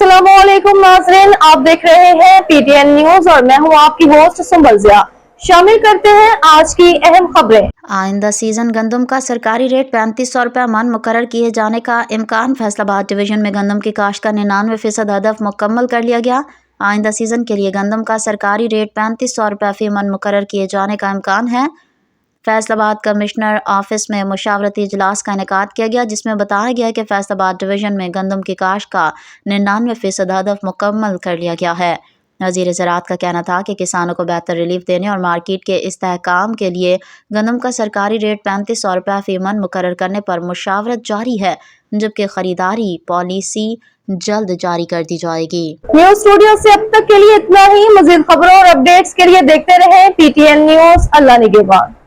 अस्सलाम वालेकुम नाज़रीन, आप देख रहे हैं पीटीएन न्यूज और मैं हूं आपकी होस्ट सुंबल ज़िया। शामिल करते हैं आज की अहम खबरें। आइंदा सीजन गंदम का सरकारी रेट 3500 रुपये मन मुकर्रर किए जाने का इम्कान। फैसलाबाद डिवीजन में गंदम की काश्त का 99% हदफ मुकम्मल कर लिया गया। आइंदा सीजन के लिए गंदम का सरकारी रेट 3500 रुपये फी मन मुकर्रर किए जाने का इम्कान है। फैसलाबाद कमिश्नर ऑफिस में मुशावरती इजलास का इनेकाद किया गया, जिसमें बताया गया कि फैसलाबाद डिवीजन में गंदम की काश्त का 99% हदफ मुकम्मल कर लिया गया है। वज़ीर ज़राअत का कहना था कि किसानों को बेहतर रिलीफ देने और मार्केट के इस्तेहकाम के लिए गंदम का सरकारी रेट 3500 रुपये फी मन मुकर्रर करने पर मुशावरत जारी है, जबकि खरीदारी पॉलिसी जल्द जारी कर दी जाएगी। न्यूज स्टूडियो से अब तक के लिए इतना ही। मज़ीद खबरों और अपडेट्स के लिए देखते रहें पीटीएन न्यूज। अल्लाह निगहबान।